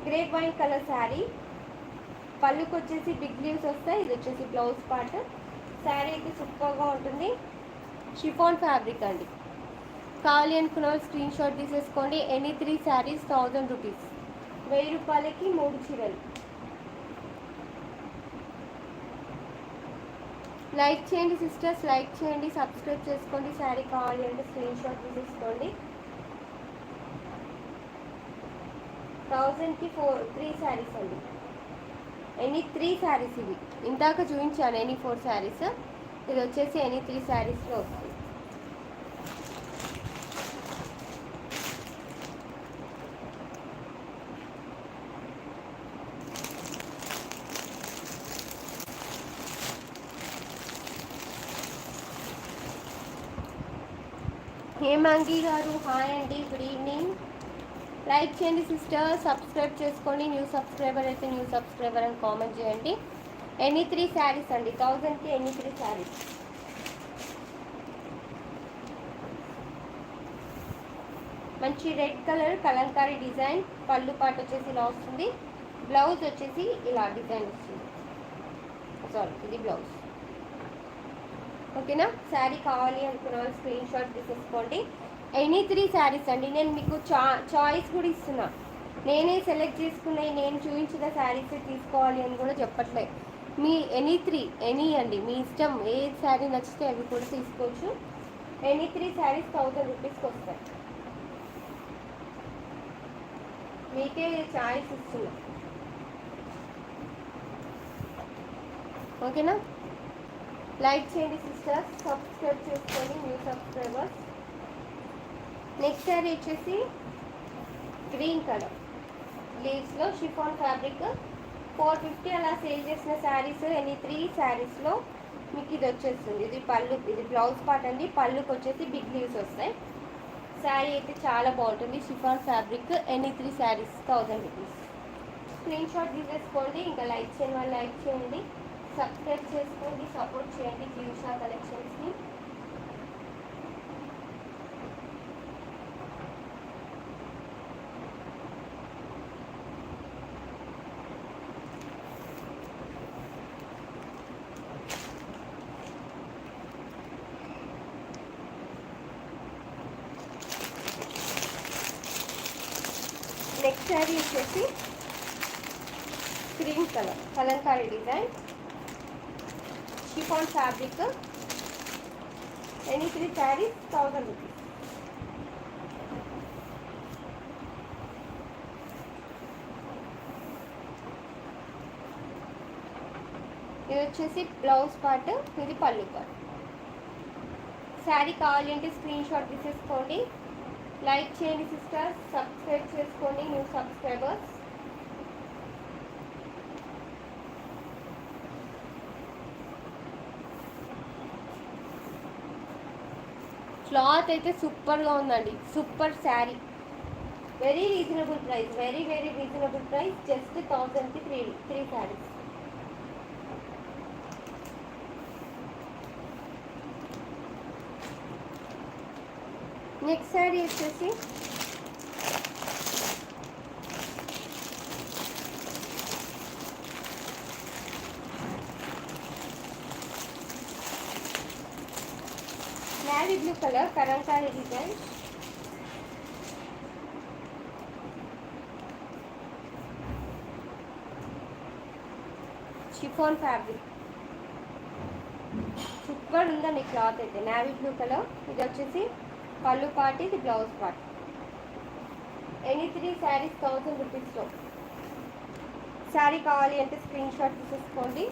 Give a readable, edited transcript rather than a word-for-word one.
Grape wine colour sari, పళ్ళుకి వచ్చేసి big leaves వస్తాయి. ఇది వచ్చేసి బ్లౌజ్ పార్ట్. శారీ అయితే సూపర్గా ఉంటుంది. షిఫాన్ ఫ్యాబ్రిక్ అండి. కావాలి అనుకున్న వాళ్ళు స్క్రీన్ షాట్ తీసేసుకోండి. Any 3 saris 1000 rupees. 1000 రూపాయలకి 3 చీరలు. లైక్ చేయండి సిస్టర్స్, లైక్ చేయండి, సబ్స్క్రైబ్ చేసుకోండి. శారీ కావాలి అంటే స్క్రీన్ షాట్ తీసేసుకోండి. 1000కి 3 శారీస్ అండి. ఎనీ 3 శారీస్ ఇవి. ఇందాక చూపించాను ఎనీ 4 శారీస్. ఇది వచ్చేసి ఎనీ 3 శారీస్లో వస్తుంది. హేమాంగి గారు హాయ్ అండి, గుడ్ ఈవినింగ్. లైక్ చేయండి సిస్టర్, సబ్స్క్రైబ్ చేసుకోండి. న్యూ సబ్స్క్రైబర్ అయితే న్యూ సబ్స్క్రైబర్ అని కామెంట్ చేయండి. ఎనీ 3 శారీస్ అండి. 1000కి ఎనీ 3 శారీస్. మంచి రెడ్ కలర్ కలంకారీ డిజైన్. పళ్ళు పాటు వచ్చేసి ఇలా వస్తుంది. బ్లౌజ్ వచ్చేసి ఇలా డిజైన్ వస్తుంది. సారీ, ఇది బ్లౌజ్. ఓకేనా. శారీ కావాలి అనుకున్న వాళ్ళు స్క్రీన్ షాట్ తీసేసుకోండి. ఎనీ 3 శారీస్ అండి. నేను మీకు చాయిస్ కూడా ఇస్తున్నా. నేనే సెలెక్ట్ చేసుకున్నాయి, నేను చూపించిన శారీస్ తీసుకోవాలి అని కూడా చెప్పట్లేదు. మీ ఎనీ 3 ఎనీ అండి, మీ ఇష్టం. ఏ శారీ నచ్చితే అవి కూడా తీసుకోవచ్చు. ఎనీ 3 శారీస్ 1000 రూపీస్కి వస్తాయి. మీకే చాయిస్ ఇస్తున్నా. ఓకేనా. లైక్ చేయండి సిస్టర్స్, సబ్స్క్రైబ్ చేసుకోండి న్యూ సబ్స్క్రైబర్స్. నెక్స్ట్ శారీ వచ్చేసి గ్రీన్ కలర్ లీవ్స్లో షిఫాన్ ఫ్యాబ్రిక్. 450 అలా సేల్ చేసిన శారీస్ ఎనీ 3 శారీస్లో మీకు ఇది వచ్చేస్తుంది. ఇది పళ్ళు, ఇది బ్లౌజ్ పార్ట్ అండి. పళ్ళుకి వచ్చేసి బిగ్ లీవ్స్ వస్తాయి. శారీ అయితే చాలా బాగుంటుంది. Chiffon fabric. Any 3 saris 1000 rupees. Screen shot తీసేసుకోండి. ఇంకా లైక్ చేయని వాళ్ళు లైక్ చేయండి, సబ్స్క్రైబ్ చేసుకోండి, సపోర్ట్ చేయండి జీవిషా కలెక్షన్స్ని. నెక్స్ట్ శారీ వచ్చేసి cream colour Kalamkari design, chiffon fabric. Any 3 saris 1000 rupees. ఇది వచ్చేసి బ్లౌజ్ పార్ట్, ఇది పళ్ళు పార్ట్. శారీ కావాలి అంటే స్క్రీన్ షాట్ తీసేసుకోండి. లైక్ చేయండి సిస్టర్స్, సబ్స్క్రైబ్ చేసుకోండి న్యూ సబ్స్క్రైబర్స్. క్లాత్ అయితే సూపర్గా ఉందండి. Super sari. Very reasonable price, very very reasonable price. Just 1000కి 3 శారీస్. నెక్స్ట్ శారీ వచ్చేసి navy blue colour Kalamkari design. Chiffon fabric. Super ఉందండి క్లాత్ అయితే. Navy blue colour. ఇది వచ్చేసి పళ్ళు పార్ట్, ఇది బ్లౌజ్ పార్ట్. ఎనీ 3 శారీస్ 1000 రూపీస్లో. శారీ కావాలి అంటే స్క్రీన్ షాట్ తీసేసుకోండి.